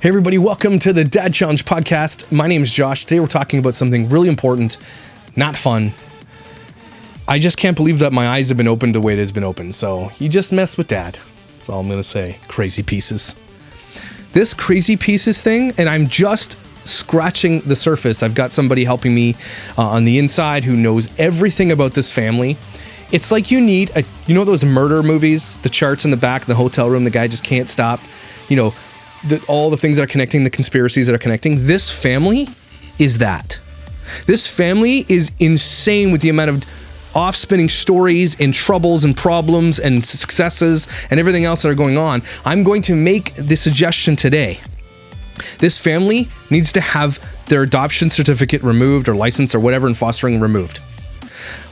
Hey everybody, welcome to the Dad Challenge podcast. My name is Josh. Today we're talking about something really important, not fun. I just can't believe that my eyes have been opened the way it has been opened. So you just mess with Dad. That's all I'm going to say. Crazy pieces. This crazy pieces thing, and I'm just scratching the surface. I've got somebody helping me on the inside who knows everything about this family. It's like you need you know those murder movies, the charts in the back of the hotel room, the guy just can't stop, all the things that are connecting, the conspiracies that are connecting. This family is that. This family is insane with the amount of off-spinning stories and troubles and problems and successes and everything else that are going on. I'm going to make the suggestion today. This family needs to have their adoption certificate removed or license or whatever in fostering removed.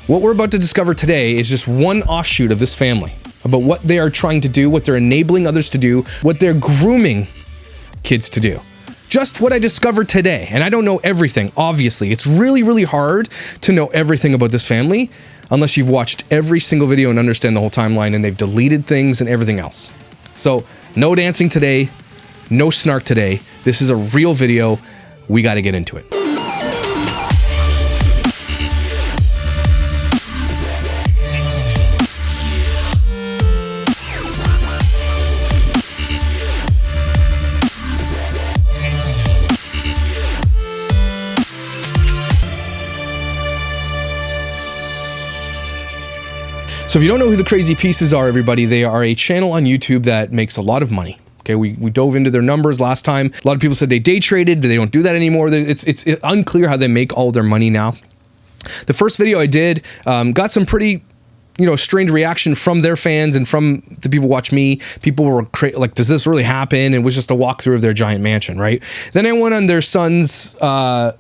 What we're about to discover today is just one offshoot of this family, about what they are trying to do, what they're enabling others to do, what they're grooming kids to do. Just what I discovered today. And I don't know everything, obviously. It's really, really hard to know everything about this family unless you've watched every single video and understand the whole timeline and they've deleted things and everything else. So no dancing today, no snark today. This is a real video. We got to get into it. So if you don't know who the Crazy Pieces are, everybody, they are a channel on YouTube that makes a lot of money. Okay, we dove into their numbers last time. A lot of people said they day traded, they don't do that anymore. It's unclear how they make all their money now. The first video I did got some pretty, strange reaction from their fans and from the people who watch me. People were like, does this really happen? And it was just a walkthrough of their giant mansion, right? Then I went on their son's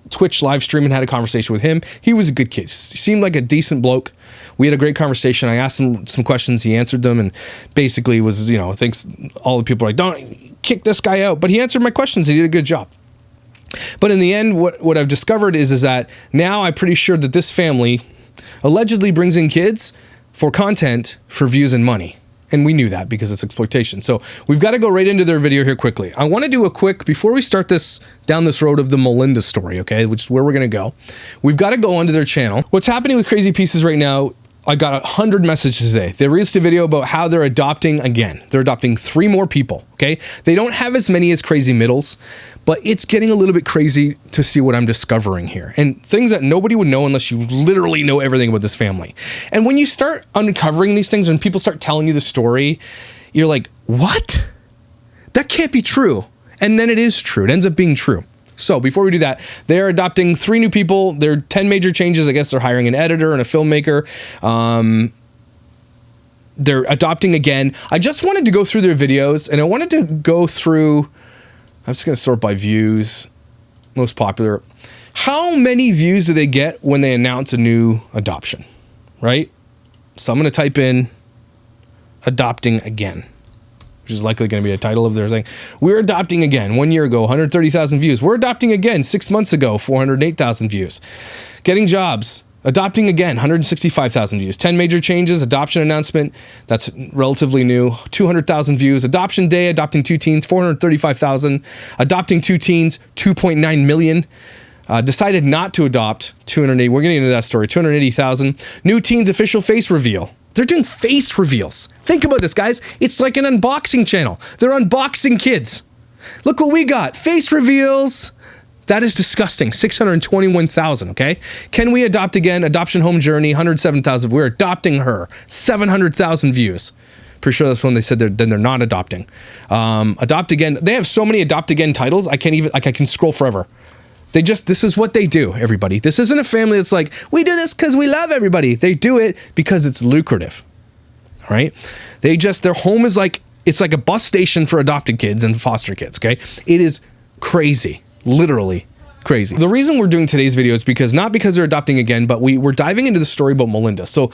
Twitch live stream and had a conversation with him. He was a good kid. He seemed like a decent bloke. We had a great conversation. I asked him some questions. He answered them and basically was, thinks all the people are like, don't kick this guy out. But he answered my questions. He did a good job. But in the end, what I've discovered is that now I'm pretty sure that this family allegedly brings in kids for content, for views and money. And we knew that because it's exploitation. So we've got to go right into their video here quickly. I want to do a quick, before we start down this road of the Melinda story, okay, which is where we're going to go. We've got to go onto their channel. What's happening with Crazy Pieces right now, I got 100 messages today. They released a video about how they're adopting again. They're adopting 3 more people, okay? They don't have as many as Crazy Middles, but it's getting a little bit crazy to see what I'm discovering here. And things that nobody would know unless you literally know everything about this family. And when you start uncovering these things, when people start telling you the story, you're like, what? That can't be true. And then it is true. It ends up being true. So before we do that, they're adopting 3 new people. There are 10 major changes. I guess they're hiring an editor and a filmmaker. They're adopting again. I just wanted to go through their videos, and I wanted to go through, I'm just going to sort by views, most popular. How many views do they get when they announce a new adoption, right? So I'm going to type in adopting again, which is likely going to be a title of their thing. We're adopting again. 1 year ago, 130,000 views. We're adopting again. 6 months ago, 408,000 views. Getting jobs. Adopting again, 165,000 views. 10 major changes. Adoption announcement. That's relatively new. 200,000 views. Adoption day. Adopting 2 teens. 435,000. Adopting 2 teens. 2.9 million. Decided not to adopt. 280. We're getting into that story. 280,000. New teens official face reveal. They're doing face reveals. Think about this, guys. It's like an unboxing channel. They're unboxing kids. Look what we got. Face reveals. That is disgusting. 621,000, okay? Can we adopt again? Adoption home journey, 107,000. We're adopting her. 700,000 views. Pretty sure that's when they said they're not adopting. Adopt again. They have so many adopt again titles. I can scroll forever. This is what they do, everybody. This isn't a family that's like, we do this because we love everybody. They do it because it's lucrative, all right? Their home is like, it's like a bus station for adopted kids and foster kids, okay? It is crazy, literally crazy. The reason we're doing today's video is not because they're adopting again, but we're diving into the story about Melinda. So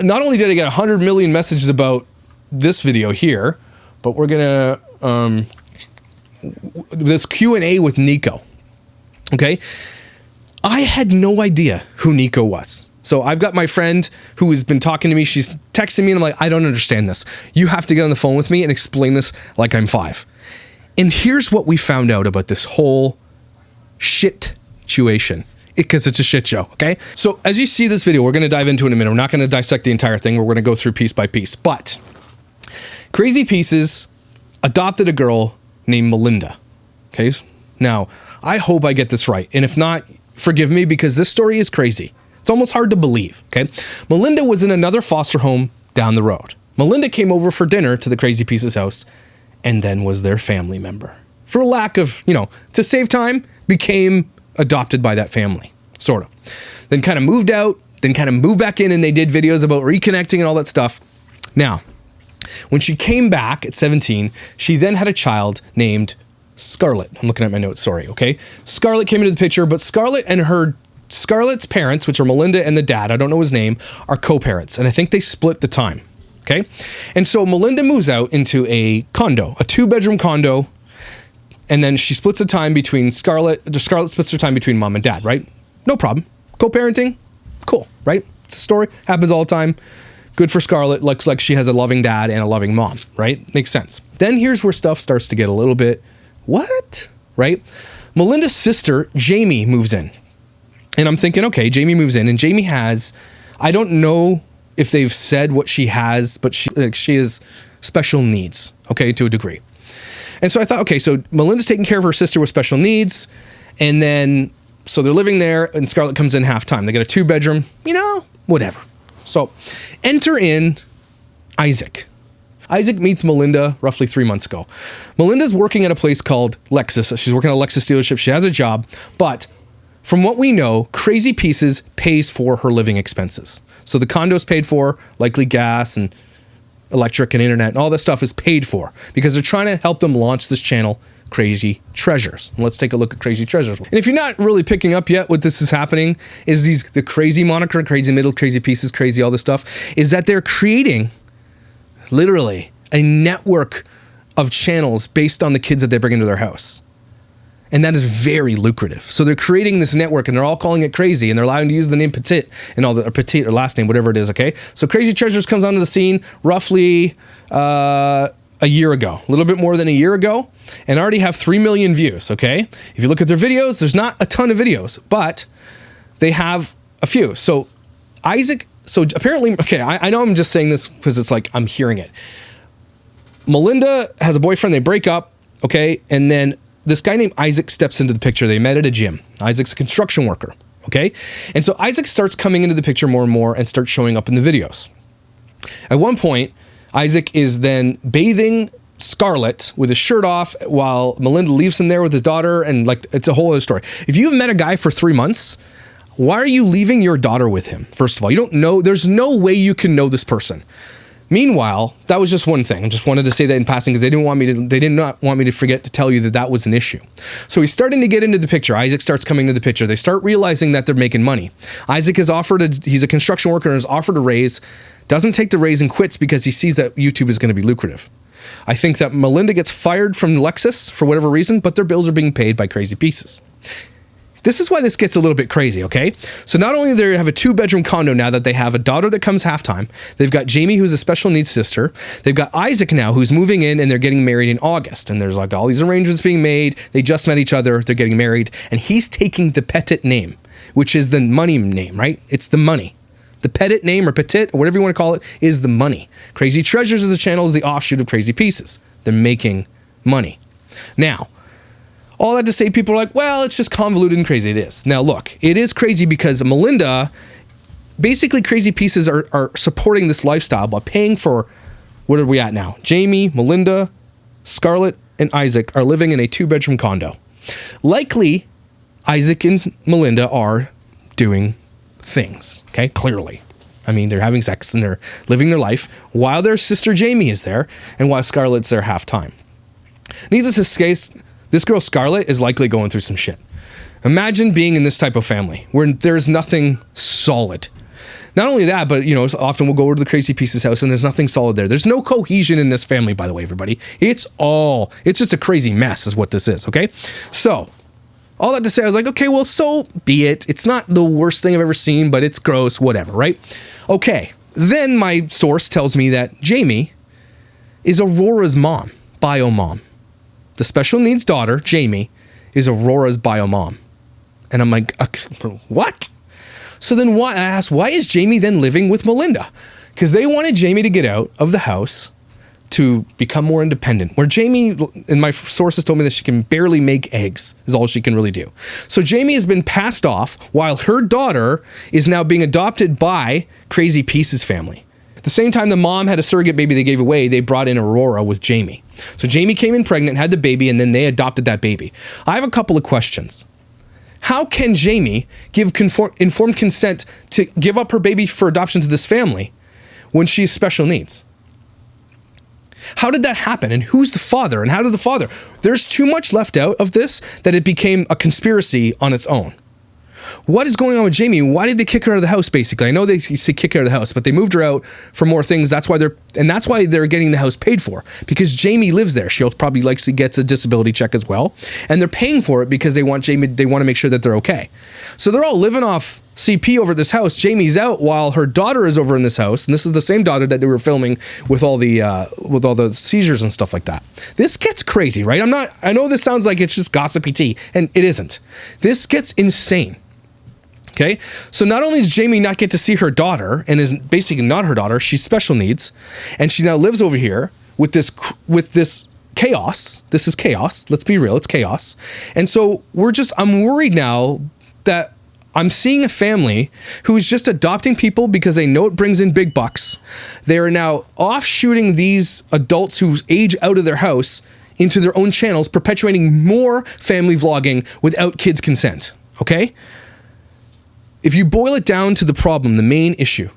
not only did I get 100 million messages about this video here, but we're gonna, this Q&A with Nico. Okay, I had no idea who Nico was. So I've got my friend who has been talking to me. She's texting me and I'm like, I don't understand this. You have to get on the phone with me and explain this like I'm 5. And here's what we found out about this whole shit situation, because it's a shit show, okay? So as you see this video, we're going to dive into it in a minute. We're not going to dissect the entire thing. We're going to go through piece by piece. But Crazy Pieces adopted a girl named Melinda, okay? Now, I hope I get this right. And if not, forgive me, because this story is crazy. It's almost hard to believe, okay? Melinda was in another foster home down the road. Melinda came over for dinner to the Crazy Pieces house and then was their family member. For lack of, to save time, became adopted by that family, sort of. Then kind of moved out, then kind of moved back in, and they did videos about reconnecting and all that stuff. Now, when she came back at 17, she then had a child named Scarlett. I'm looking at my notes, sorry, okay? Scarlett came into the picture, but Scarlett's parents, which are Melinda and the dad, I don't know his name, are co-parents, and I think they split the time, okay? And so Melinda moves out into a condo, a 2-bedroom condo, and then she splits the time between Scarlett splits her time between mom and dad, right? No problem. Co-parenting, cool, right? It's a story, happens all the time. Good for Scarlett, looks like she has a loving dad and a loving mom, right? Makes sense. Then here's where stuff starts to get a little bit, what? Right? Melinda's sister, Jamie, moves in. And I'm thinking, okay, Jamie moves in, and Jamie has, I don't know if they've said what she has, but she has special needs, okay, to a degree. And so I thought, okay, so Melinda's taking care of her sister with special needs, and then, so they're living there, and Scarlett comes in half time. They get a 2-bedroom, whatever. So enter in Isaac. Isaac meets Melinda roughly 3 months ago. Melinda's working at a place called Lexus. She's working at a Lexus dealership. She has a job, but from what we know, Crazy Pieces pays for her living expenses. So the condo's paid for, likely gas and electric and internet and all this stuff is paid for because they're trying to help them launch this channel, Crazy Treasures. And let's take a look at Crazy Treasures. And if you're not really picking up yet what this is happening, is the crazy moniker, Crazy Middle, Crazy Pieces, Crazy all this stuff, is that they're creating literally a network of channels based on the kids that they bring into their house. And that is very lucrative. So they're creating this network and they're all calling it Crazy, and they're allowing to use the name Petit and all the, or Petit or last name, whatever it is, okay? So Crazy Treasures comes onto the scene roughly a year ago, a little bit more than a year ago, and already have 3 million views, okay? If you look at their videos, there's not a ton of videos, but they have a few. So Isaac, so apparently, okay, I know I'm just saying this because it's like I'm hearing it. Melinda has a boyfriend, they break up, okay? And then this guy named Isaac steps into the picture. They met at a gym. Isaac's a construction worker, okay? And so Isaac starts coming into the picture more and more and starts showing up in the videos. At one point, Isaac is then bathing Scarlett with his shirt off while Melinda leaves him there with his daughter, and like, it's a whole other story. If you've met a guy for 3 months, why are you leaving your daughter with him? First of all, you don't know, there's no way you can know this person. Meanwhile, that was just one thing. I just wanted to say that in passing because they did not want me to forget to tell you that that was an issue. So he's starting to get into the picture. Isaac starts coming into the picture. They start realizing that they're making money. Isaac is he's a construction worker and is offered a raise, doesn't take the raise and quits because he sees that YouTube is going to be lucrative. I think that Melinda gets fired from Lexus for whatever reason, but their bills are being paid by Crazy Pieces. This is why this gets a little bit crazy, okay? So not only do they have a 2-bedroom condo now that they have a daughter that comes halftime, they've got Jamie, who's a special needs sister, they've got Isaac now, who's moving in, and they're getting married in August, and there's like all these arrangements being made, they just met each other, they're getting married, and he's taking the Petit name, which is the money name, right? It's the money. The Petit name, or Petit, or whatever you want to call it, is the money. Crazy Treasures of the channel is the offshoot of Crazy Pieces. They're making money. Now, all that to say, people are like, well, it's just convoluted and crazy. It is. Now, look, it is crazy because Melinda, basically Crazy Pieces are supporting this lifestyle by paying for, what are we at now? Jamie, Melinda, Scarlett, and Isaac are living in a 2-bedroom condo. Likely, Isaac and Melinda are doing things, okay? Clearly. I mean, they're having sex and they're living their life while their sister Jamie is there and while Scarlett's there half-time. Needless to say, this girl Scarlett is likely going through some shit. Imagine being in this type of family where there's nothing solid. Not only that, but often we'll go over to the Crazy Pieces house and there's nothing solid there. There's no cohesion in this family, by the way, everybody. It's just a crazy mess is what this is, okay? So, all that to say, I was like, okay, well, so be it. It's not the worst thing I've ever seen, but it's gross, whatever, right? Okay, then my source tells me that Jamie is Aurora's mom, bio mom. the special needs daughter, Jamie, is Aurora's bio mom. And I'm like, what? So then I asked, why is Jamie then living with Melinda? Because they wanted Jamie to get out of the house to become more independent. Where Jamie, and my sources told me that she can barely make eggs, is all she can really do. So Jamie has been passed off while her daughter is now being adopted by Crazy Pieces family. At the same time the mom had a surrogate baby they gave away, they brought in Aurora with Jamie. So Jamie came in pregnant, had the baby, and then they adopted that baby. I have a couple of questions. How can Jamie give informed consent to give up her baby for adoption to this family when she has special needs? How did that happen? And who's the father? And how did the father? There's too much left out of this that it became a conspiracy on its own. What is going on with Jamie? Why did they kick her out of the house, basically? I know they say kick her out of the house, but they moved her out for more things. That's why they're getting the house paid for, because Jamie lives there. She probably likely gets a disability check as well. And they're paying for it because they want to make sure that they're okay. So they're all living off CP over this house. Jamie's out while her daughter is over in this house. And this is the same daughter that they were filming with all the seizures and stuff like that. This gets crazy, right? I know this sounds like it's just gossipy tea, and it isn't. This gets insane. Okay, so not only does Jamie not get to see her daughter, and is basically not her daughter, she's special needs, and she now lives over here with this chaos. This is chaos. Let's be real, it's chaos. And so I'm worried now that I'm seeing a family who is just adopting people because they know it brings in big bucks. They are now offshooting these adults who age out of their house into their own channels, perpetuating more family vlogging without kids' consent. Okay? If you boil it down to the problem, the main issue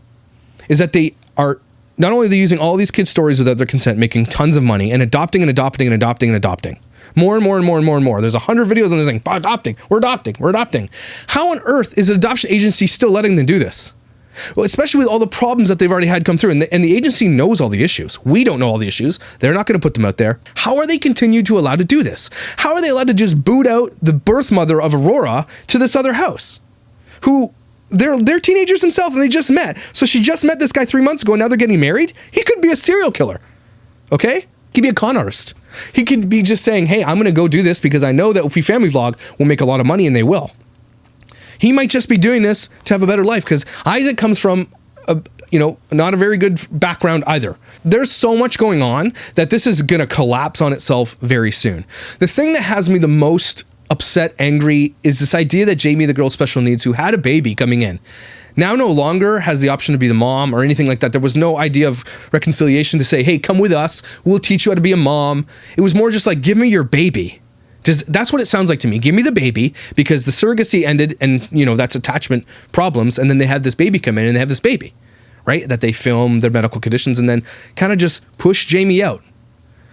is that they are not only they're using all these kids' stories without their consent, making tons of money, and adopting and adopting and adopting and adopting. More and more and more and more and more. There's 100 videos and they're saying, we're adopting. How on earth is an adoption agency still letting them do this? Well, especially with all the problems that they've already had come through. And the agency knows all the issues. We don't know all the issues. They're not going to put them out there. How are they continued to allow to do this? How are they allowed to just boot out the birth mother of Aurora to this other house? Who they're teenagers themselves and they just met. So she just met this guy 3 months ago and now they're getting married? He could be a serial killer. Okay? He could be a con artist. He could be just saying, hey, I'm going to go do this because I know that if we family vlog, we'll make a lot of money, and they will. He might just be doing this to have a better life because Isaac comes from not a very good background either. There's so much going on that this is going to collapse on itself very soon. The thing that has me the most upset, angry, is this idea that Jamie, the girl with special needs who had a baby coming in, now no longer has the option to be the mom or anything like that. There was no idea of reconciliation to say, hey, come with us. We'll teach you how to be a mom. It was more just like, give me your baby. That's what it sounds like to me. Give me the baby, because the surrogacy ended and, that's attachment problems. And then they had this baby come in and they have this baby, right? That they film their medical conditions and then kind of just push Jamie out.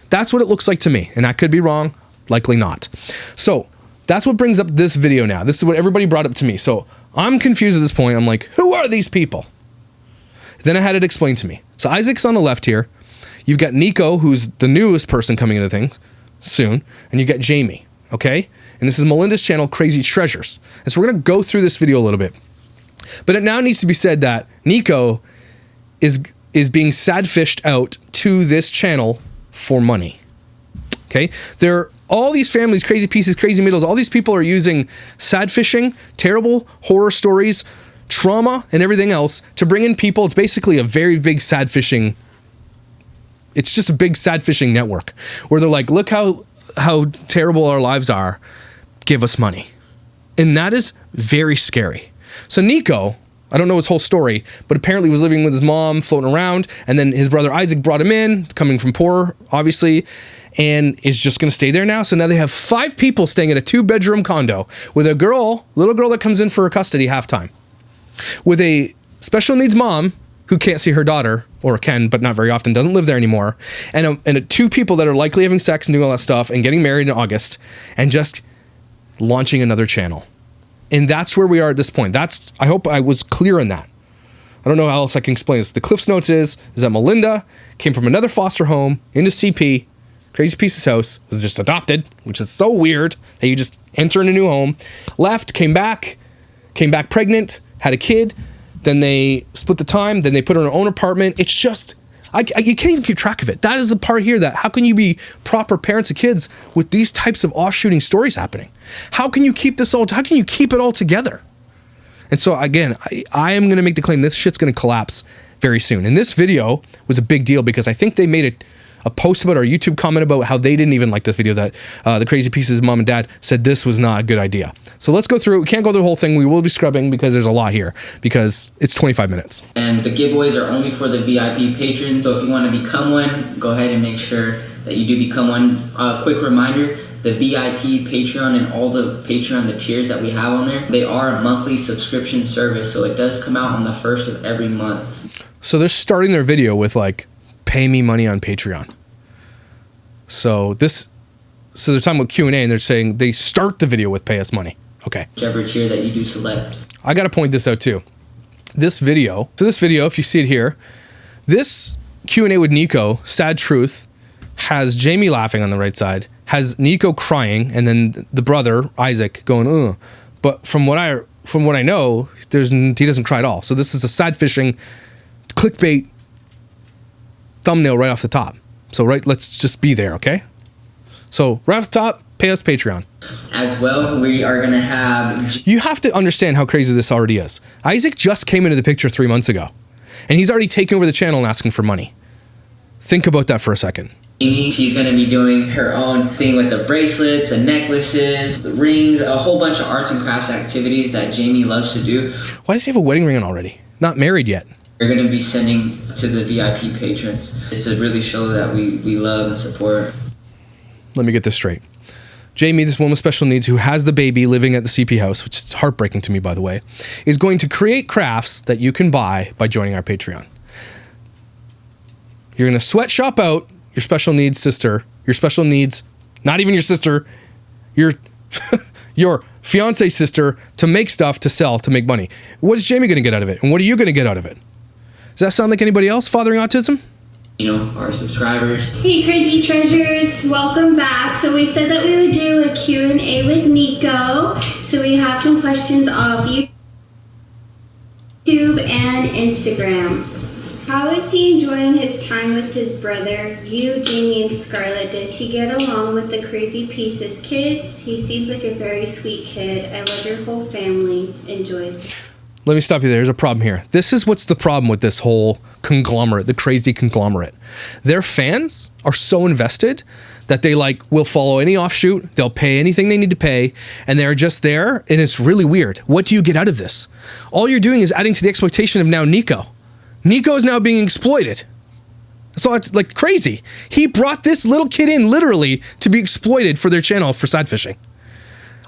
That's what it looks like to me. And I could be wrong. Likely not. So that's what brings up this video now. This is what everybody brought up to me. So I'm confused at this point. I'm like, who are these people? Then I had it explained to me. So Isaac's on the left here. You've got Nico, who's the newest person coming into things soon. And you got Jamie, okay? And this is Melinda's channel, Crazy Treasures. And so we're going to go through this video a little bit. But it now needs to be said that Nico is being sad-fished out to this channel for money. Okay? All these families, Crazy Pieces, Crazy Middles, all these people are using sad fishing, terrible horror stories, trauma, and everything else to bring in people. It's basically a very big sad fishing. It's just a big sad fishing network where they're like, look how terrible our lives are. Give us money. And that is very scary. So Nico, I don't know his whole story, but apparently was living with his mom, floating around, and then his brother Isaac brought him in, coming from poor, obviously, and is just going to stay there now. So now they have 5 people staying at a 2-bedroom condo with a little girl that comes in for her custody half-time, with a special needs mom who can't see her daughter, or can, but not very often, doesn't live there anymore, and 2 people that are likely having sex and doing all that stuff and getting married in August and just launching another channel. And that's where we are at this point. I hope I was clear on that. I don't know how else I can explain this. The Cliff's Notes is that Melinda came from another foster home into CP, Crazy Pieces house, was just adopted, which is so weird that you just enter in a new home, left, came back pregnant, had a kid, then they split the time, then they put her in her own apartment. It's just You can't even keep track of it. That is the part here that how can you be proper parents of kids with these types of offshooting stories happening? How can you keep this all, how can you keep it all together? And so again, I am going to make the claim this shit's going to collapse very soon. And this video was a big deal because I think they made a post about our YouTube comment about how they didn't even like this video, that the Crazy Pieces mom and dad said this was not a good idea. So let's go through it. We can't go through the whole thing. We will be scrubbing because there's a lot here because it's 25 minutes. And the giveaways are only for the VIP patrons. So if you want to become one, go ahead and make sure that you do become one. Quick reminder, the VIP Patreon and all the Patreon, the tiers that we have on there, they are a monthly subscription service. So it does come out on the 1st of every month. So they're starting their video with like, pay me money on Patreon. So they're talking about Q&A and they're saying they start the video with pay us money. Okay. Whichever tier that you do select. I got to point this out too. This video, if you see it here, this Q&A with Nico, sad truth, has Jamie laughing on the right side, has Nico crying, and then the brother, Isaac, going, ugh. But from what I know, he doesn't cry at all. So this is a sad fishing clickbait thumbnail right off the top. So let's just be there, okay? So right off the top, pay us Patreon. As well, we are gonna have... You have to understand how crazy this already is. Isaac just came into the picture 3 months ago, and he's already taken over the channel and asking for money. Think about that for a second. She's gonna be doing her own thing with the bracelets, the necklaces, the rings, a whole bunch of arts and crafts activities that Jamie loves to do. Why does he have a wedding ring on already? Not married yet. We're going to be sending to the VIP patrons. It's to really show that we love and support. Let me get this straight. Jamie, this woman with special needs who has the baby living at the CP house, which is heartbreaking to me, by the way, is going to create crafts that you can buy by joining our Patreon. You're going to sweatshop out your special needs sister, your special needs, not even your sister, your fiance sister, to make stuff to sell, to make money. What is Jamie going to get out of it? And what are you going to get out of it? Does that sound like anybody else fathering autism? You know, our subscribers. Hey Crazy Treasures, welcome back. So we said that we would do a Q&A with Nico. So we have some questions off YouTube and Instagram. How is he enjoying his time with his brother, you, Jamie, and Scarlett? Does he get along with the Crazy Pieces kids? He seems like a very sweet kid. I love your whole family. Enjoy. Let me stop you there. There's a problem here. This is what's the problem with this whole conglomerate, the crazy conglomerate. Their fans are so invested that they will follow any offshoot, they'll pay anything they need to pay, and they're just there, and it's really weird. What do you get out of this? All you're doing is adding to the exploitation of now Nico. Nico is now being exploited. So it's like crazy. He brought this little kid in literally to be exploited for their channel for side fishing.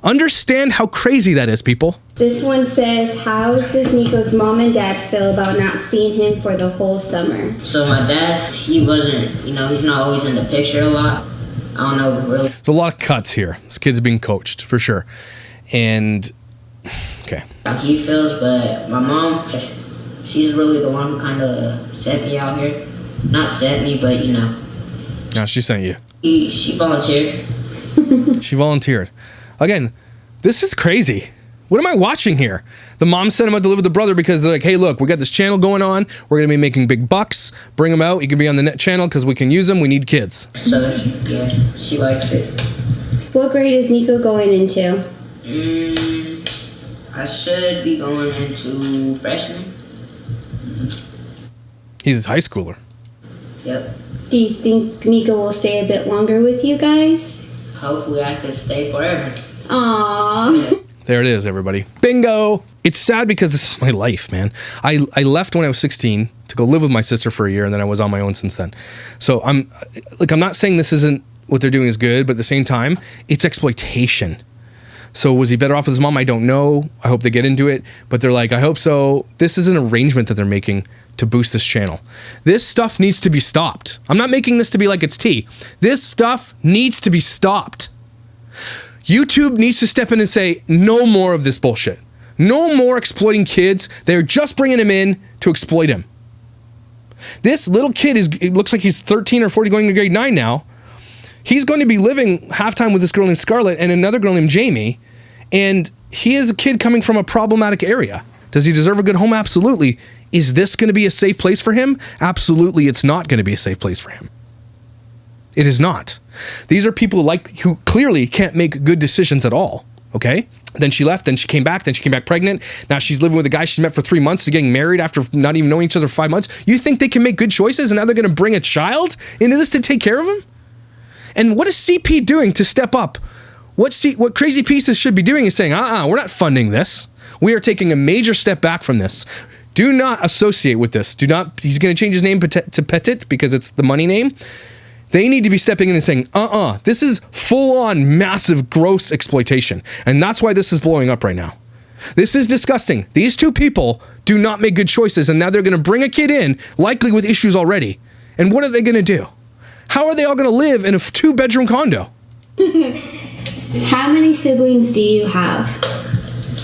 Understand how crazy that is, people. This one says, how does Nico's mom and dad feel about not seeing him for the whole summer? So my dad, he wasn't, he's not always in the picture a lot. I don't know, really. There's a lot of cuts here. This kid's being coached, for sure. And, okay. How he feels, but my mom, she's really the one who kind of sent me out here. Not sent me, but, No, she sent you. She volunteered. She volunteered. Again, this is crazy. What am I watching here? The mom sent him out to live with the brother because they're like, hey, look, we got this channel going on. We're going to be making big bucks. Bring him out. He can be on the net channel because we can use him. We need kids. So, yeah, she likes it. What grade is Nico going into? I should be going into freshman. He's a high schooler. Yep. Do you think Nico will stay a bit longer with you guys? Hopefully I can stay forever. Aww. There it is, everybody. Bingo! It's sad because this is my life, man. I left when I was 16 to go live with my sister for a year, and then I was on my own since then. So I'm not saying this isn't what they're doing is good, but at the same time, it's exploitation. So was he better off with his mom? I don't know. I hope they get into it, but they're like, I hope so. This is an arrangement that they're making to boost this channel. This stuff needs to be stopped. I'm not making this to be like it's tea. This stuff needs to be stopped. YouTube needs to step in and say, no more of this bullshit. No more exploiting kids. They're just bringing him in to exploit him. This little kid it looks like he's 13 or 14 going to grade 9 now. He's going to be living half-time with this girl named Scarlett and another girl named Jamie. And he is a kid coming from a problematic area. Does he deserve a good home? Absolutely. Is this going to be a safe place for him? Absolutely, it's not going to be a safe place for him. It is not. These are people who clearly can't make good decisions at all, okay? Then she left, then she came back pregnant. Now she's living with a guy she's met for 3 months to getting married after not even knowing each other for 5 months. You think they can make good choices and now they're going to bring a child into this to take care of him? And what is CP doing to step up? What Crazy Pieces should be doing is saying, we're not funding this. We are taking a major step back from this. Do not associate with this. He's going to change his name to Petit because it's the money name. They need to be stepping in and saying, this is full-on massive gross exploitation. And that's why this is blowing up right now. This is disgusting. These two people do not make good choices, and now they're going to bring a kid in, likely with issues already. And what are they going to do? How are they all going to live in a 2-bedroom condo? How many siblings do you have?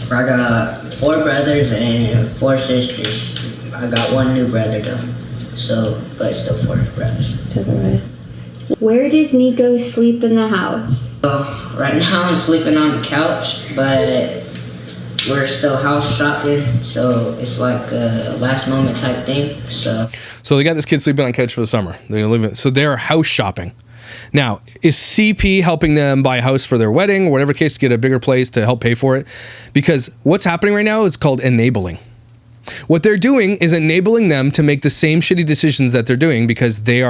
I got 4 brothers and 4 sisters. I got 1 new brother though. So, but still 4 brothers. Where does Nico sleep in the house? Right now I'm sleeping on the couch, but we're still house shopping, so it's like a last moment type thing. So they got this kid sleeping on the couch for the summer. So they're house shopping. Now, is CP helping them buy a house for their wedding or whatever case to get a bigger place to help pay for it? Because what's happening right now is called enabling. What they're doing is enabling them to make the same shitty decisions that they're doing because they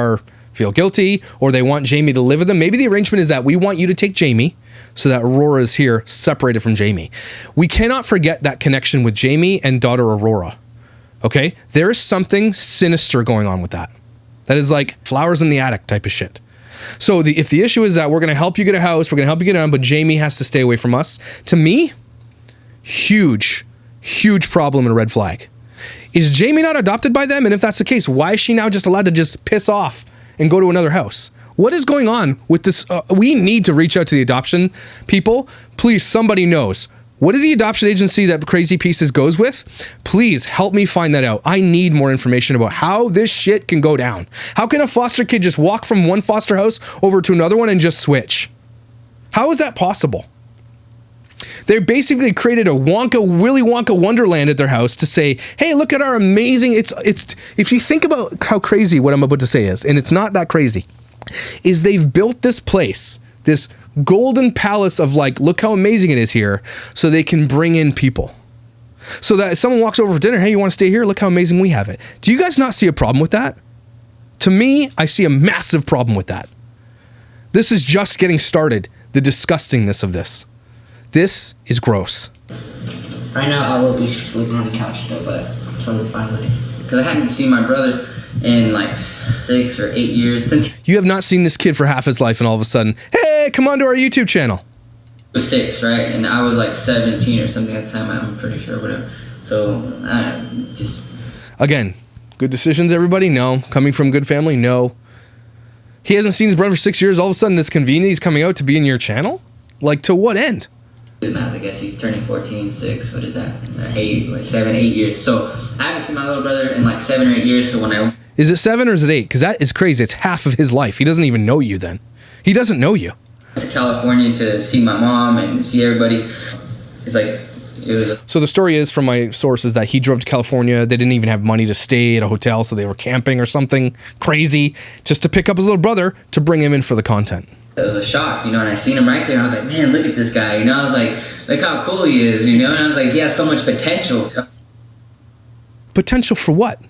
feel guilty or they want Jamie to live with them. Maybe the arrangement is that we want you to take Jamie so that Aurora is here separated from Jamie. We cannot forget that connection with Jamie and daughter Aurora. Okay? There is something sinister going on with that. That is like flowers in the attic type of shit. So if the issue is that we're going to help you get a house, we're going to help you get on, but Jamie has to stay away from us, to me, huge problem and a red flag. Is Jamie not adopted by them? And if that's the case, why is she now just allowed to just piss off and go to another house? What is going on with this? We need to reach out to the adoption people. Please, somebody knows. What is the adoption agency that Crazy Pieces goes with? Please help me find that out. I need more information about how this shit can go down. How can a foster kid just walk from one foster house over to another one and just switch? How is that possible? They basically created a Willy Wonka wonderland at their house to say, hey, look at our amazing, it's if you think about how crazy what I'm about to say is, and it's not that crazy, is they've built this place, this golden palace of like, look how amazing it is here, so they can bring in people. So that if someone walks over for dinner, hey, you want to stay here? Look how amazing we have it. Do you guys not see a problem with that? To me, I see a massive problem with that. This is just getting started, the disgustingness of this. This is gross. Right now I will be sleeping on the couch though, but I'm totally fine with it. Because I hadn't seen my brother in like 6 or 8 years since You have not seen this kid for half his life, and all of a sudden, hey, come on to our YouTube channel. he was 6, right? And I was like 17 or something at the time, I'm pretty sure, whatever. So, just... Again, good decisions, everybody? No. Coming from good family? No. He hasn't seen his brother for 6 years, all of a sudden it's convenient he's coming out to be in your channel? Like, to what end? Math, I guess he's turning 14, 6, what is that? 8, like 7, 8 years. So I haven't seen my little brother in like 7 or 8 years. So when I is it 7 or is it 8? Because that is crazy. It's half of his life. He doesn't even know you then. He doesn't know you. went to California to see my mom and see everybody, it's like it was. So the story is from my sources that he drove to California. They didn't even have money to stay at a hotel, so they were camping or something crazy just to pick up his little brother to bring him in for the content. It was a shock, you know, and I seen him right there. I was like, man, look at this guy, you know. I was like, look how cool he is, you know. And I was like, he has so much potential. Potential for what?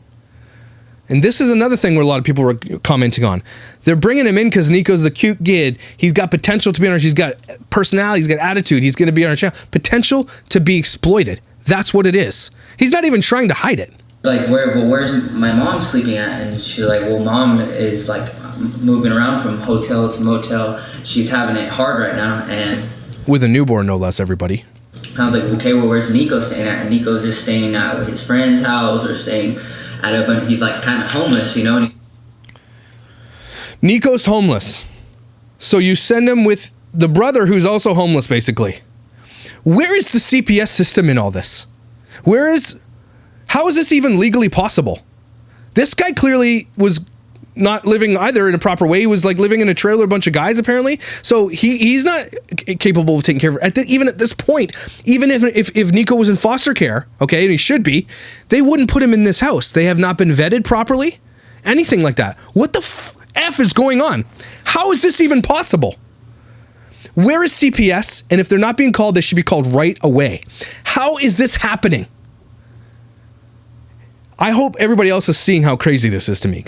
And this is another thing where a lot of people were commenting on. They're bringing him in because Nico's the cute kid. He's got potential to be on our. He's got personality. He's got attitude. He's going to be on our channel. Potential to be exploited. That's what it is. He's not even trying to hide it. Like, where's my mom sleeping at? And she's like, well, mom is like moving around from hotel to motel. She's having it hard right now, and with a newborn, no less. Everybody. I was like, okay, well, where's Nico staying at? And Nico's just staying at his friend's house or staying at a. He's like kind of homeless, you know. And Nico's homeless, so you send him with the brother who's also homeless, basically. Where is the CPS system in all this? How is this even legally possible? This guy clearly was not living either in a proper way. He was like living in a trailer, a bunch of guys apparently. So he's not capable of taking care of it. Even at this point, even if Nico was in foster care, okay, and he should be, they wouldn't put him in this house. They have not been vetted properly, anything like that. What the F is going on? How is this even possible? Where is CPS? And if they're not being called, they should be called right away. How is this happening? I hope everybody else is seeing how crazy this is to me.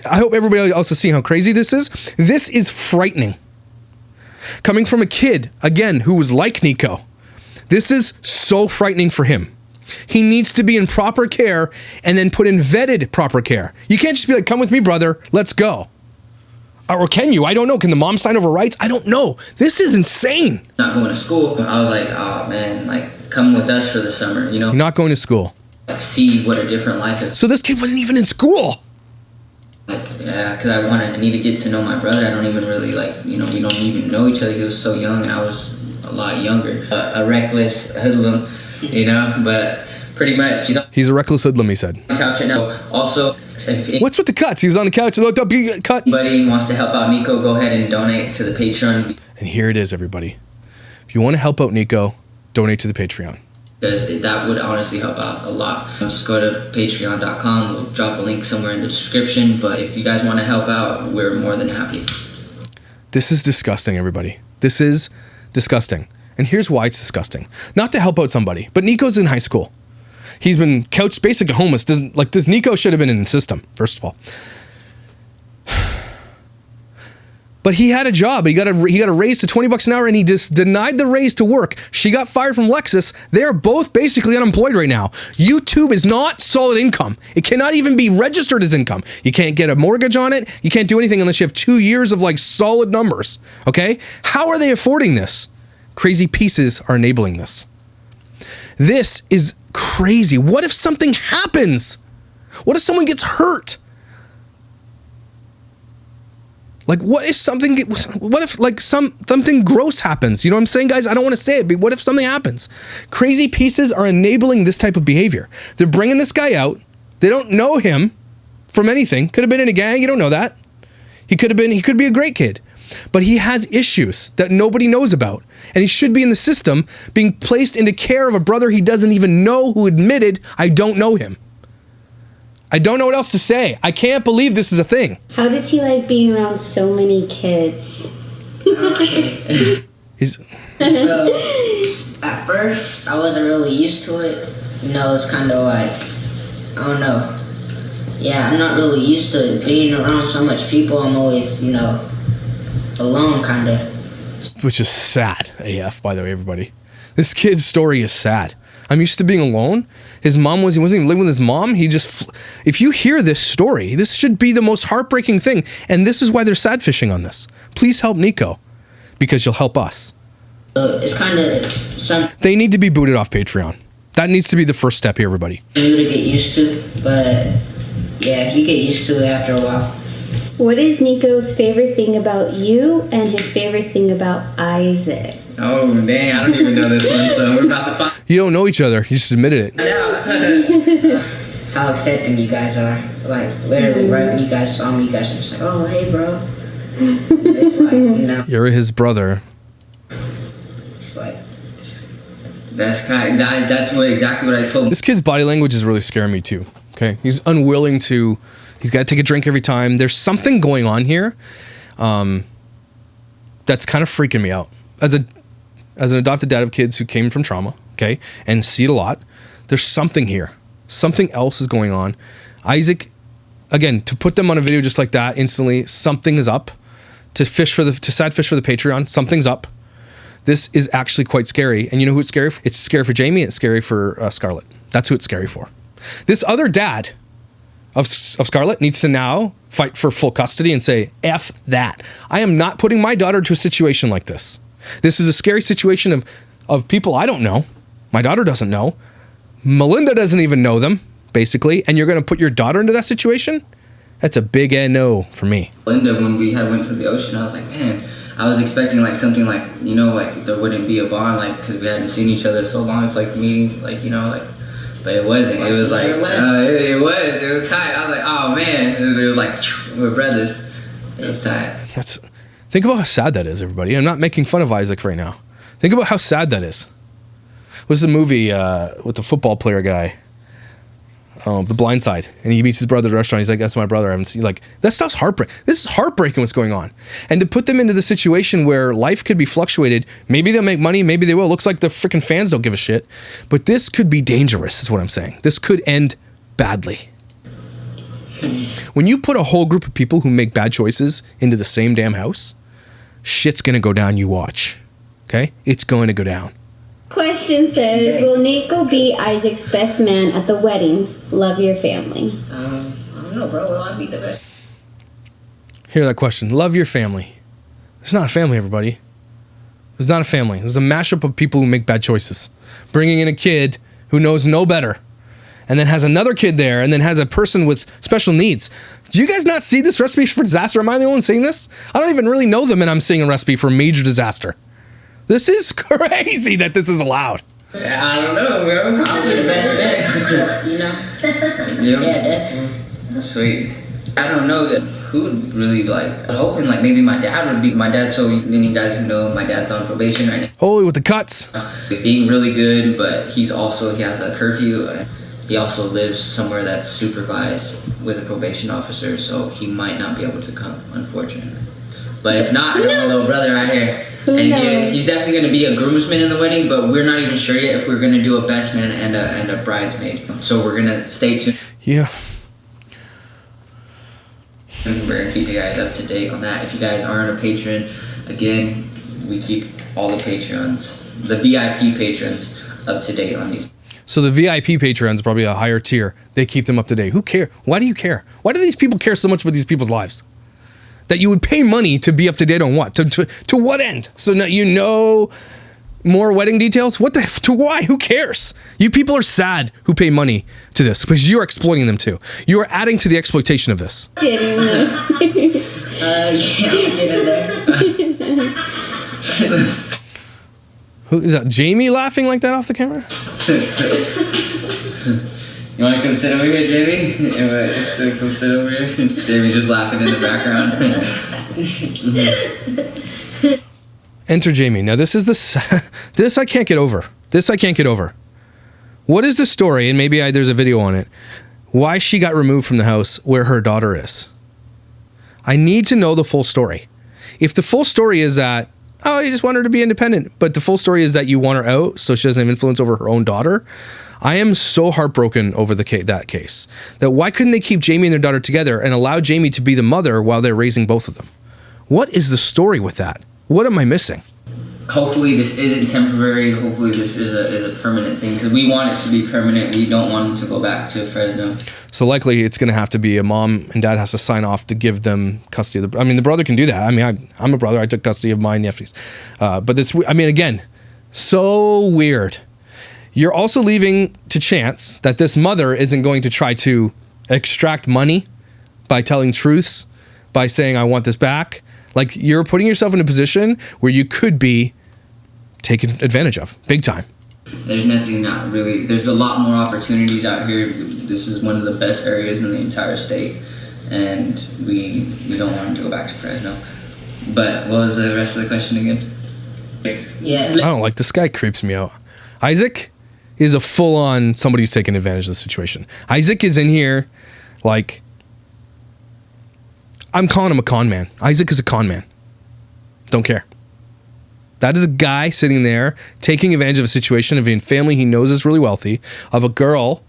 I hope everybody else is seeing how crazy this is. This is frightening. Coming from a kid, again, who was like Nico, this is so frightening for him. He needs to be in proper care and then put in vetted proper care. You can't just be like, come with me, brother, let's go. Or can you? I don't know. Can the mom sign over rights? I don't know. This is insane. Not going to school. I was like, oh man, like come with us for the summer, you know? You're not going to school. See what a different life is. So this kid wasn't even in school. Like, yeah, because I need to get to know my brother. I don't even really like, you know, we don't even know each other. He was so young and I was a lot younger. A reckless hoodlum, you know, but pretty much. He's a reckless hoodlum, he said. Couch right now. Also, what's with the cuts? He was on the couch and looked up, he cut. Anybody wants to help out Nico, go ahead and donate to the Patreon. And here it is, everybody. If you want to help out Nico, donate to the Patreon. Because that would honestly help out a lot. Just go to patreon.com. We'll drop a link somewhere in the description. But if you guys want to help out, we're more than happy. This is disgusting, everybody. This is disgusting. And here's why it's disgusting. Not to help out somebody, but Nico's in high school. He's been couched basically homeless. This Nico should have been in the system, first of all. But he had a job. He got a raise to $20 an hour, and he just denied the raise to work. She got fired from Lexus. They're both basically unemployed right now. YouTube is not solid income. It cannot even be registered as income. You can't get a mortgage on it. You can't do anything unless you have 2 years of like solid numbers. Okay? How are they affording this? Crazy pieces are enabling this. This is crazy. What if something happens? What if someone gets hurt? Like, what if something gross happens? You know what I'm saying, guys? I don't want to say it, but what if something happens? Crazy pieces are enabling this type of behavior. They're bringing this guy out. They don't know him from anything. Could have been in a gang. You don't know that. He could be a great kid, but he has issues that nobody knows about. And he should be in the system being placed into care of a brother he doesn't even know, who admitted, I don't know him. I don't know what else to say. I can't believe this is a thing. How does he like being around so many kids? He's... So, at first, I wasn't really used to it. You know, it's kind of like, I don't know. Yeah, I'm not really used to being around so much people. I'm always, you know, alone, kind of. Which is sad, AF, by the way, everybody. This kid's story is sad. I'm used to being alone. He wasn't even living with his mom. If you hear this story, this should be the most heartbreaking thing. And this is why they're sad fishing on this. Please help Nico, because you'll help us. So it's kind of They need to be booted off Patreon. That needs to be the first step here, everybody. New to get used to, but yeah, you get used to it after a while. What is Nico's favorite thing about you and his favorite thing about Isaac? Oh, dang, I don't even know this one, so we're about to find. You don't know each other. You just admitted it. How accepting you guys are. Like, literally, right when you guys saw me, you guys were just like, oh, hey, bro. It's like, you know. You're his brother. It's like. That's exactly what I told him. This kid's body language is really scaring me too. Okay, he's unwilling to. He's got to take a drink every time. There's something going on here, that's kind of freaking me out. As an adopted dad of kids who came from trauma, okay, and see it a lot, there's something here. Something else is going on. Isaac, again, to put them on a video just like that instantly, something is up. To sad fish for the Patreon, something's up. This is actually quite scary. And you know who it's scary for? It's scary for Jamie. It's scary for Scarlett. That's who it's scary for. This other dad of Scarlett needs to now fight for full custody and say, F that. I am not putting my daughter to a situation like this. This is a scary situation of people I don't know. My daughter doesn't know. Melinda doesn't even know them, basically. And you're going to put your daughter into that situation? That's a big no for me. Melinda, when we went to the ocean, I was like, man, I was expecting like something like, you know, like there wouldn't be a bond, like, because we hadn't seen each other so long. It's like meeting, like, you know, like, but it wasn't. It was like, it was tight. I was like, oh man. It was like like, we're brothers. It's tight. Think about how sad that is, everybody. I'm not making fun of Isaac right now. Think about how sad that is. What's the movie with the football player guy? The Blind Side. And he meets his brother at the restaurant. He's like, that's my brother. I haven't seen, like, that stuff's heartbreaking. This is heartbreaking what's going on. And to put them into the situation where life could be fluctuated, maybe they'll make money, maybe they will. Looks like the freaking fans don't give a shit. But this could be dangerous, is what I'm saying. This could end badly. When you put a whole group of people who make bad choices into the same damn house, shit's gonna go down, you watch. Okay? It's going to go down. Question says, will Nico be Isaac's best man at the wedding? Love your family. I don't know, bro. Will I be the best? Hear that question. Love your family. It's not a family, everybody. It's not a family. It's a mashup of people who make bad choices. Bringing in a kid who knows no better, and then has another kid there, and then has a person with special needs. Do you guys not see this recipe for disaster? Am I the only one saying this? I don't even really know them, and I'm seeing a recipe for a major disaster. This is crazy that this is allowed. I don't know, bro. I'll be the best man. You know? Yeah, definitely. Sweet. I don't know who would really like. I'm hoping like maybe my dad would be. My dad, so many guys who know, my dad's on probation right now. Holy with the cuts. Being really good, but he has a curfew. He also lives somewhere that's supervised with a probation officer, so he might not be able to come, unfortunately. But if not, I got my little brother out here. And he's definitely going to be a groomsman in the wedding, but we're not even sure yet if we're going to do a best man and a bridesmaid. So we're going to stay tuned. Yeah. And we're going to keep you guys up to date on that. If you guys aren't a patron, again, we keep all the patrons, the VIP patrons, up to date on these. So the VIP patrons, probably a higher tier, they keep them up to date. Who cares? Why do you care? Why do these people care so much about these people's lives? That you would pay money to be up to date on what? To what end? So now you know more wedding details? What the to why? Who cares? You people are sad who pay money to this because you're exploiting them too. You are adding to the exploitation of this. Yeah, I'll get in there. Who is that? Jamie laughing like that off the camera? You want to come sit over here, Jamie? Come sit over here. Jamie's just laughing in the background. Enter Jamie. Now this is this I can't get over. This I can't get over. What is the story? And maybe there's a video on it. Why she got removed from the house where her daughter is. I need to know the full story. If the full story is that, oh, you just want her to be independent, but the full story is that you want her out so she doesn't have influence over her own daughter, I am so heartbroken over that case. That why couldn't they keep Jamie and their daughter together and allow Jamie to be the mother while they're raising both of them? What is the story with that? What am I missing? Hopefully this isn't temporary. Hopefully this is a permanent thing because we want it to be permanent. We don't want them to go back to Fresno. So likely it's going to have to be a mom and dad has to sign off to give them custody of the. I mean, the brother can do that. I mean, I'm a brother. I took custody of my nephews, but it's. I mean, again, so weird. You're also leaving to chance that this mother isn't going to try to extract money by telling truths, by saying I want this back. Like, you're putting yourself in a position where you could be taken advantage of, big time. There's nothing not really, there's a lot more opportunities out here. This is one of the best areas in the entire state, and we don't want to go back to Fresno. But what was the rest of the question again? Yeah. I don't like, this guy creeps me out. Isaac is a full-on somebody who's taking advantage of the situation. Isaac is in here like, I'm calling him a con man. Isaac is a con man. Don't care. That is a guy sitting there taking advantage of a situation of a family he knows is really wealthy, of a girl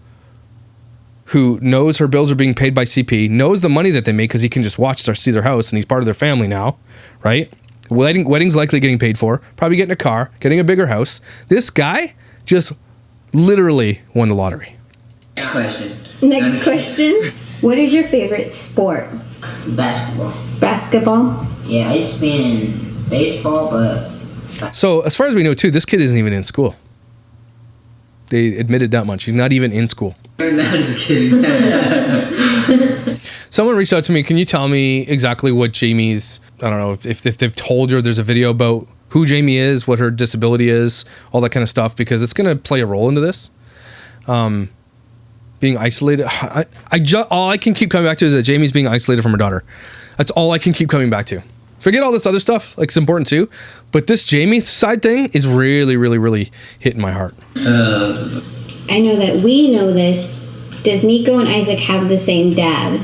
who knows her bills are being paid by CP, knows the money that they make because he can just see their house and he's part of their family now, right? Wedding's likely getting paid for, probably getting a car, getting a bigger house. This guy just literally won the lottery. Next question. Next question. What is your favorite sport? Basketball. Basketball? Yeah, I used to be in baseball, but... So, as far as we know, too, this kid isn't even in school. They admitted that much. He's not even in school. I'm just kidding. Someone reached out to me. Can you tell me exactly what Jamie's... I don't know, if they've told you, there's a video about who Jamie is, what her disability is, all that kind of stuff, because it's going to play a role into this. being isolated. All I can keep coming back to is that Jamie's being isolated from her daughter. That's all I can keep coming back to. Forget all this other stuff, like it's important too, but this Jamie side thing is really, really, really hitting my heart. I know that we know this. Does Nico and Isaac have the same dad?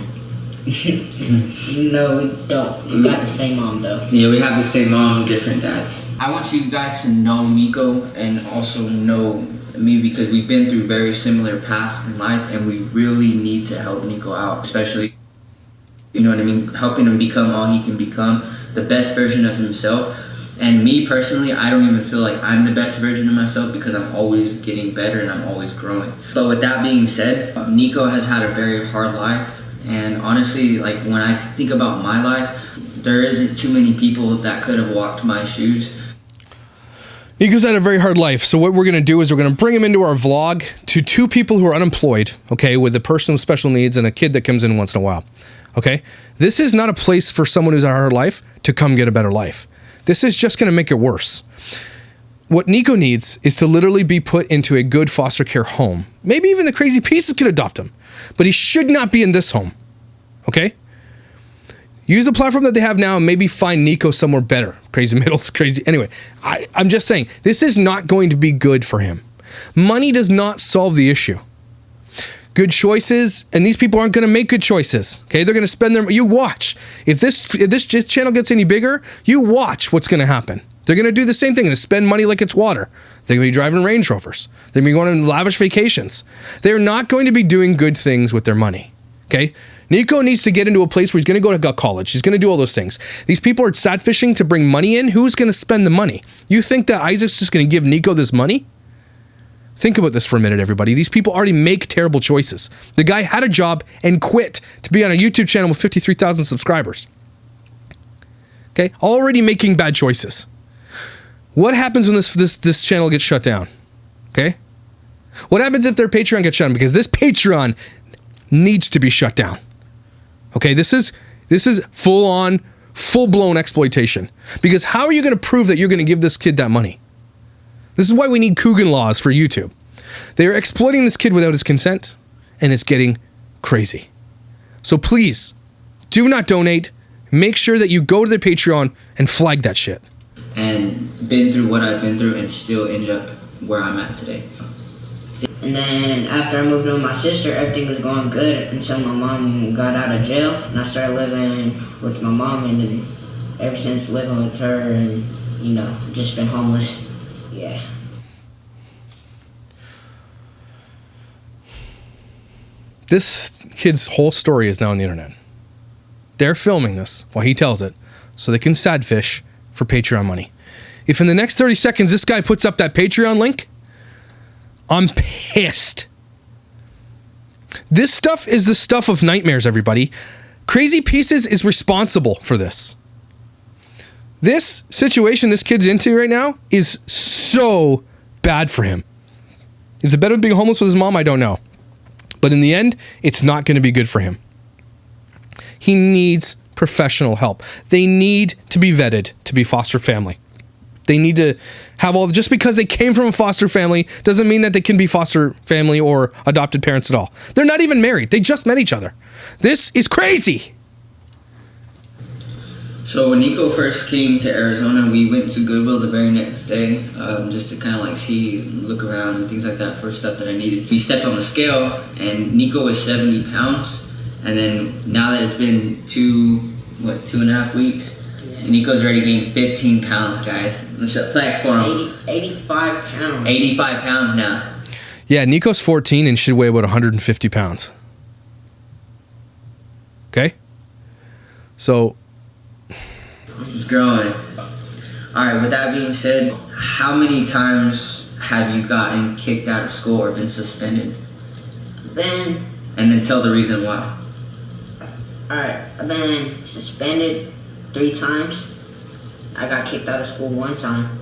No, we don't. We got the same mom though. Yeah, we have the same mom, different dads. I want you guys to know Nico and also know me because we've been through very similar paths in life, and we really need to help Nico out, especially, you know what I mean, helping him become all he can become, the best version of himself. And me personally, I don't even feel like I'm the best version of myself because I'm always getting better and I'm always growing. But with that being said, Nico has had a very hard life. And honestly, like when I think about my life, there isn't too many people that could have walked my shoes. Nico's had a very hard life. So what we're going to do is we're going to bring him into our vlog to two people who are unemployed, okay, with a person with special needs and a kid that comes in once in a while, okay? This is not a place for someone who's had a hard life to come get a better life. This is just going to make it worse. What Nico needs is to literally be put into a good foster care home. Maybe even the Crazy Pieces could adopt him, but he should not be in this home, okay? Use the platform that they have now and maybe find Nico somewhere better. Crazy Middles, crazy. Anyway, I'm just saying, this is not going to be good for him. Money does not solve the issue. Good choices, and these people aren't going to make good choices. Okay, they're going to spend their. You watch. If this channel gets any bigger, you watch what's going to happen. They're going to do the same thing and spend money like it's water. They're going to be driving Range Rovers. They're going to be going on lavish vacations. They're not going to be doing good things with their money. Okay, Nico needs to get into a place where he's going to go to college. He's going to do all those things. These people are sad fishing to bring money in. Who's going to spend the money? You think that Isaac's just going to give Nico this money? Think about this for a minute, everybody. These people already make terrible choices. The guy had a job and quit to be on a YouTube channel with 53,000 subscribers. Okay, already making bad choices. What happens when this channel gets shut down? Okay, what happens if their Patreon gets shut down? Because this Patreon needs to be shut down. Okay, this is full-on, full-blown exploitation. Because how are you going to prove that you're going to give this kid that money? This is why we need Coogan laws for YouTube. They're exploiting this kid without his consent, and it's getting crazy. So please, do not donate. Make sure that you go to their Patreon and flag that shit. And been through what I've been through and still ended up where I'm at today. And then after I moved in with my sister, everything was going good until my mom got out of jail, and I started living with my mom, and then ever since living with her and, you know, just been homeless. Yeah. This kid's whole story is now on the internet. They're filming this while he tells it so they can sad fish for Patreon money. If in the next 30 seconds this guy puts up that Patreon link, I'm pissed. This stuff is the stuff of nightmares, everybody. Crazy Pieces is responsible for this. This situation this kid's into right now is so bad for him. Is it better than being homeless with his mom? I don't know. But in the end, it's not going to be good for him. He needs professional help. They need to be vetted to be foster family. They need to have all, just because they came from a foster family doesn't mean that they can be foster family or adopted parents at all. They're not even married. They just met each other. This is crazy. So when Nico first came to Arizona, we went to Goodwill the very next day, just to kind of like look around and things like that for stuff that I needed. We stepped on the scale and Nico was 70 pounds. And then now that it's been 2.5 weeks, Nico's already gained 15 pounds, guys. Flex for him. 85 pounds. 85 pounds now. Yeah, Nico's 14 and should weigh about 150 pounds. Okay? So He's growing. Alright, with that being said, how many times have you gotten kicked out of school or been suspended? And then tell the reason why. Alright, I've been suspended 3 times. I got kicked out of school 1 time.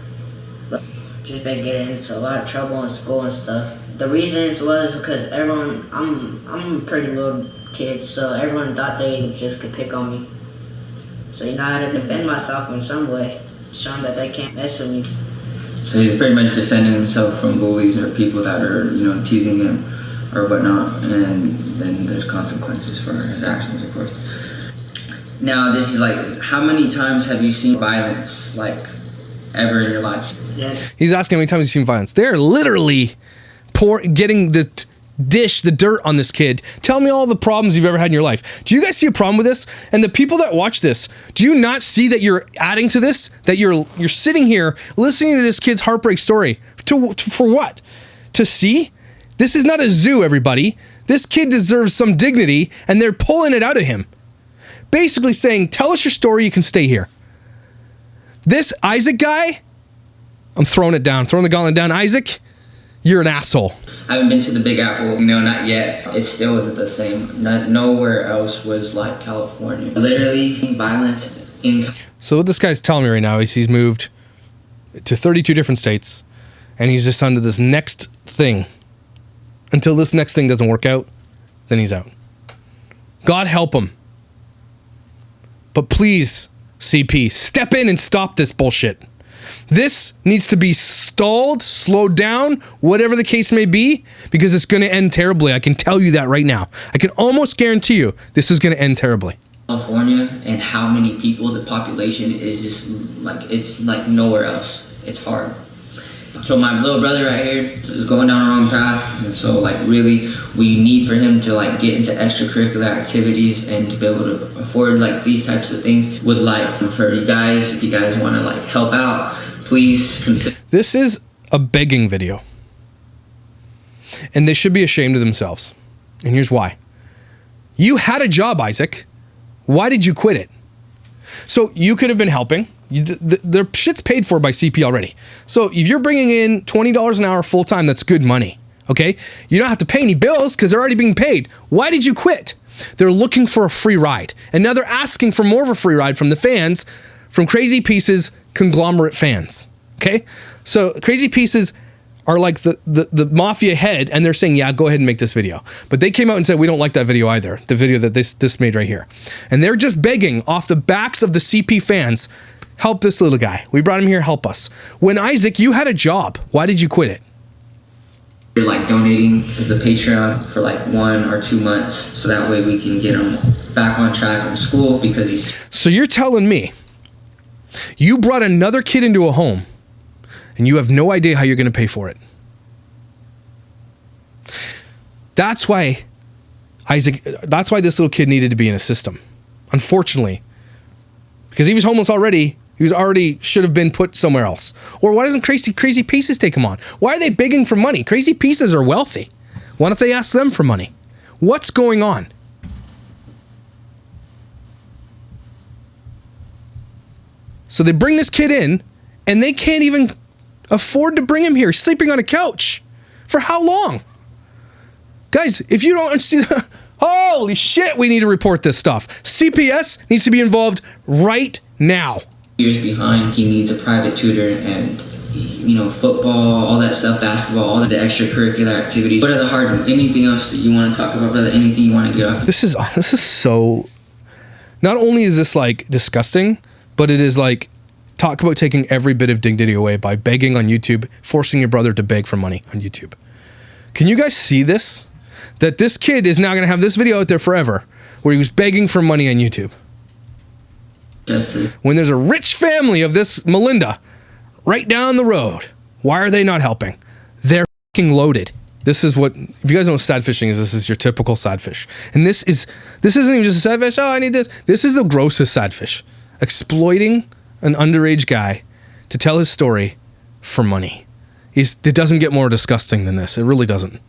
But just been getting into a lot of trouble in school and stuff. The reasons was because everyone, I'm a pretty little kid, so everyone thought they just could pick on me. So, you know, I had to defend myself in some way, showing that they can't mess with me. So he's pretty much defending himself from bullies or people that are, you know, teasing him. or whatnot, and then there's consequences for his actions, of course. Now, this is like, how many times have you seen violence, like, ever in your life? Yes. He's asking how many times you've seen violence. They're literally getting the dirt on this kid. Tell me all the problems you've ever had in your life. Do you guys see a problem with this? And the people that watch this, do you not see that you're adding to this? That you're sitting here listening to this kid's heartbreak story for what? To see? This is not a zoo, everybody. This kid deserves some dignity, and they're pulling it out of him. Basically saying, tell us your story, you can stay here. This Isaac guy, I'm throwing it down, throwing the gauntlet down. Isaac, you're an asshole. I haven't been to the Big Apple, not yet. It still isn't the same. Nowhere else was like California. Literally violent in. So what this guy's telling me right now is he's moved to 32 different states, and he's just under this next thing. Until this next thing doesn't work out, then he's out. God help him. But please, CP, step in and stop this bullshit. This needs to be stalled, slowed down, whatever the case may be, because it's going to end terribly. I can tell you that right now. I can almost guarantee you this is going to end terribly. California, and how many people, the population is just like, it's like nowhere else. It's hard. So my little brother right here is going down the wrong path, and so like really we need for him to like get into extracurricular activities and to be able to afford like these types of things. Would like for you guys, if you guys want to like help out, please consider. This is a begging video, and they should be ashamed of themselves. And here's why. You had a job, Isaac. Why did you quit it? So you could have been helping. Their shit's paid for by CP already. So if you're bringing in $20 an hour full time, that's good money. Okay? You don't have to pay any bills because they're already being paid. Why did you quit? They're looking for a free ride. And now they're asking for more of a free ride from the fans, from Crazy Pieces conglomerate fans. Okay? So Crazy Pieces are like the mafia head, and they're saying, yeah, go ahead and make this video. But they came out and said, we don't like that video either. The video that this made right here. And they're just begging off the backs of the CP fans, help this little guy. We brought him here, help us. When Isaac, you had a job. Why did you quit it? You're like donating to the Patreon for like 1 or 2 months, so that way we can get him back on track in school, because he's. So you're telling me you brought another kid into a home and you have no idea how you're going to pay for it. That's why Isaac, that's why this little kid needed to be in a system. Unfortunately, because he was homeless already. He was already should have been put somewhere else. Or why doesn't Crazy Pieces take him on? Why are they begging for money? Crazy Pieces are wealthy. Why don't they ask them for money? What's going on? So they bring this kid in, and they can't even afford to bring him here. He's sleeping on a couch. For how long? Guys, if you don't see, holy shit, we need to report this stuff. CPS needs to be involved right now. Years behind, he needs a private tutor, and football, all that stuff, basketball, all the extracurricular activities. What are the hard, anything else that you want to talk about, brother? Anything you want to get off? This is so, not only is this like disgusting, but it is like, talk about taking every bit of dignity away by begging on YouTube, forcing your brother to beg for money on YouTube. Can you guys see this? That this kid is now going to have this video out there forever where he was begging for money on YouTube. When there's a rich family of this Melinda right down the road, why are they not helping? They're fucking loaded. This is what, if you guys know what sad fishing is, this is your typical sad fish. And this isn't even just a sad fish. Oh, I need this. This is the grossest sad fish. Exploiting an underage guy to tell his story for money. It doesn't get more disgusting than this. It really doesn't.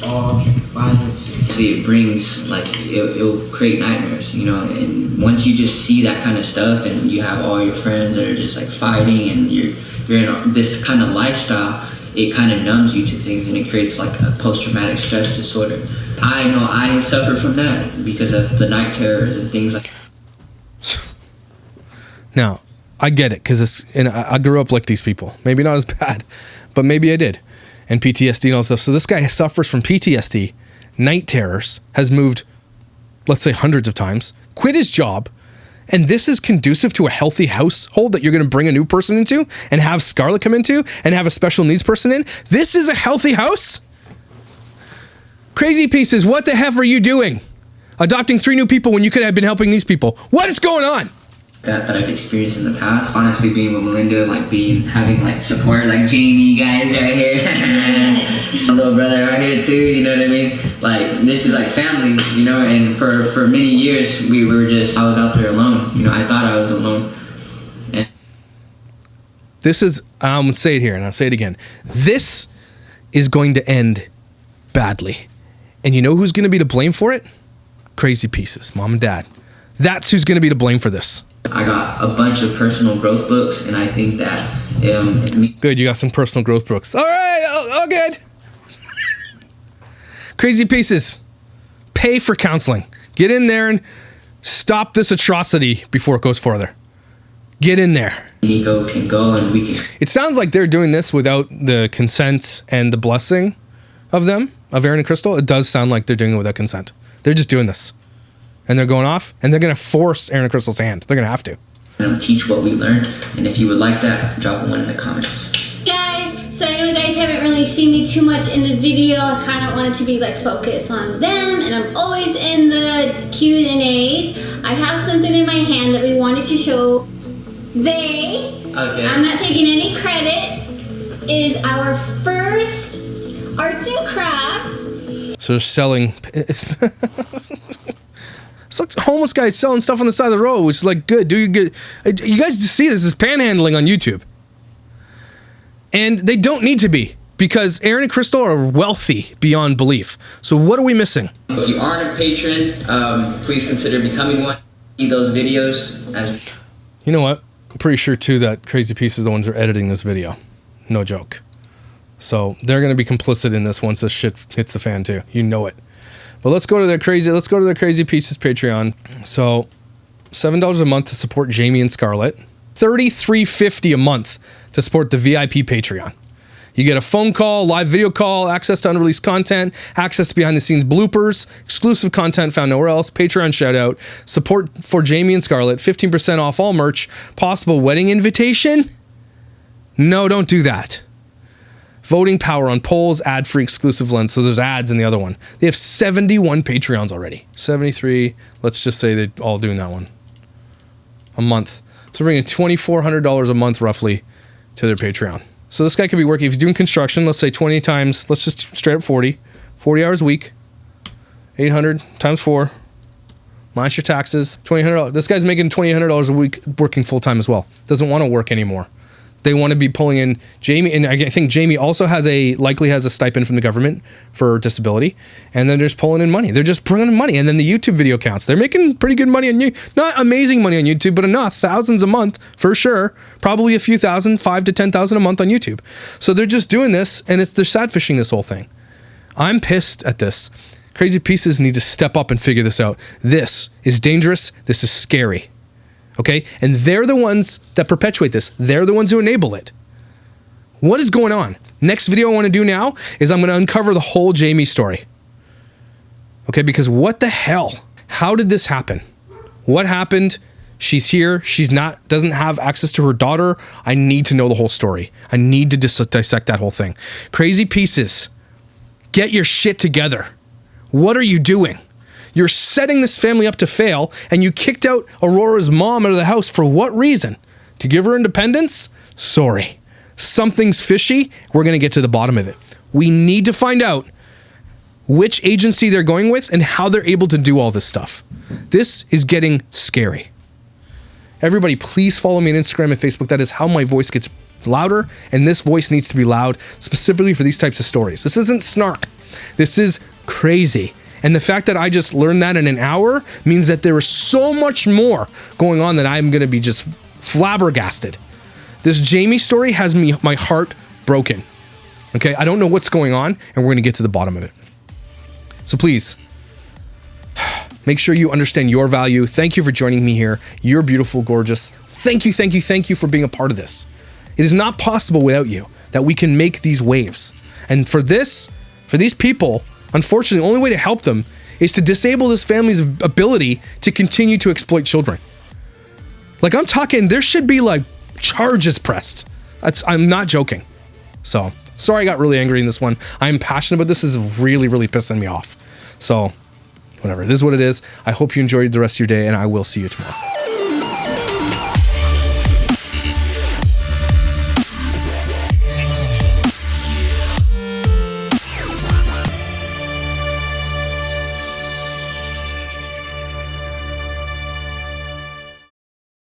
All violence. See, it brings, like, it'll create nightmares, and once you just see that kind of stuff and you have all your friends that are just like fighting and you're in this kind of lifestyle, it kind of numbs you to things, and it creates like a post-traumatic stress disorder. I know I suffer from that because of the night terrors and things like that. Now, I get it, because I grew up like these people. Maybe not as bad, but maybe I did. And PTSD and all that stuff. So this guy suffers from PTSD, night terrors, has moved, let's say, hundreds of times, quit his job, and this is conducive to a healthy household that you're going to bring a new person into and have Scarlett come into and have a special needs person in? This is a healthy house? Crazy Pieces, what the heck are you doing? Adopting 3 new people when you could have been helping these people. What is going on? That I've experienced in the past. Honestly, being with Melinda, like having like support, like Jamie, guys right here, my little brother right here too. You know what I mean? Like this is like family, you know. And for many years, we were just I was out there alone. You know, I thought I was alone. And this is I'm gonna say it here, and I'll say it again. This is going to end badly, and you know who's going to be to blame for it? Crazy Pieces, mom and dad. That's who's going to be to blame for this. I got a bunch of personal growth books, and I think that good, you got some personal growth books. All right, all good. Crazy Pieces, pay for counseling. Get in there and stop this atrocity before it goes further. Get in there. Nico can go, and we can. It sounds like they're doing this without the consent and the blessing of them, of Aaron and Crystal. It does sound like they're doing it without consent. They're just doing this. And they're going off, and they're going to force Aaron and Crystal's hand. They're going to have to. Teach what we learned, and if you would like that, drop a 1 in the comments. Guys, so I know you guys haven't really seen me too much in the video. I kind of wanted to be like focused on them, and I'm always in the Q&As. I have something in my hand that we wanted to show. I'm not taking any credit, is our first arts and crafts. So they're selling... It's like homeless guys selling stuff on the side of the road, which is like good. Do you good? You guys see this is panhandling on YouTube, and they don't need to be because Aaron and Crystal are wealthy beyond belief. So what are we missing? If you aren't a patron, please consider becoming one. See those videos as. You know what? I'm pretty sure too that Crazy Pieces are the ones who are editing this video. No joke. So they're going to be complicit in this once this shit hits the fan too. You know it. But let's go to their Crazy Pieces Patreon. So $7 a month to support Jamie and Scarlett. $33.50 a month to support the VIP Patreon. You get a phone call, live video call, access to unreleased content, access to behind the scenes bloopers, exclusive content found nowhere else, Patreon shout out, support for Jamie and Scarlett, 15% off all merch, possible wedding invitation. No, don't do that. Voting power on polls, ad-free exclusive lens. So there's ads in the other one. They have 71 Patreons already. 73. Let's just say they're all doing that one. A month. So we're bringing $2,400 a month roughly to their Patreon. So this guy could be working, if he's doing construction, let's say 20 times, let's just straight up 40 hours a week, 800 times 4, minus your taxes, $2,800. This guy's making $2,800 a week working full-time as well. Doesn't want to work anymore. They want to be pulling in Jamie, and I think Jamie also likely has a stipend from the government for disability, and then they're just pulling in money. They're just bringing in money, and then the YouTube video counts. They're making pretty good money on YouTube. Not amazing money on YouTube, but enough. Thousands a month, for sure. Probably a few thousand, 5,000 to 10,000 a month on YouTube. So they're just doing this, and they're sad fishing this whole thing. I'm pissed at this. Crazy Pieces need to step up and figure this out. This is dangerous. This is scary. Okay? And they're the ones that perpetuate this. They're the ones who enable it. What is going on? Next video I want to do now is I'm going to uncover the whole Jamie story. Okay? Because what the hell? How did this happen? What happened? She's here. Doesn't have access to her daughter. I need to know the whole story. I need to dissect that whole thing. Crazy Pieces. Get your shit together. What are you doing? You're setting this family up to fail, and you kicked out Aurora's mom out of the house for what reason? To give her independence? Sorry. Something's fishy. We're going to get to the bottom of it. We need to find out which agency they're going with and how they're able to do all this stuff. This is getting scary. Everybody, please follow me on Instagram and Facebook. That is how my voice gets louder, and this voice needs to be loud specifically for these types of stories. This isn't snark. This is crazy. And the fact that I just learned that in an hour means that there is so much more going on that I'm going to be just flabbergasted. This Jamie story has my heart broken. Okay, I don't know what's going on, and we're going to get to the bottom of it. So please, make sure you understand your value. Thank you for joining me here. You're beautiful, gorgeous. Thank you for being a part of this. It is not possible without you that we can make these waves. And for these people, unfortunately, the only way to help them is to disable this family's ability to continue to exploit children. Like, I'm talking, there should be like charges pressed. I'm not joking. So Sorry I got really angry in this one. I'm passionate about this. This is really, really pissing me off. So, whatever. It is what it is. I hope you enjoyed the rest of your day, and I will see you tomorrow.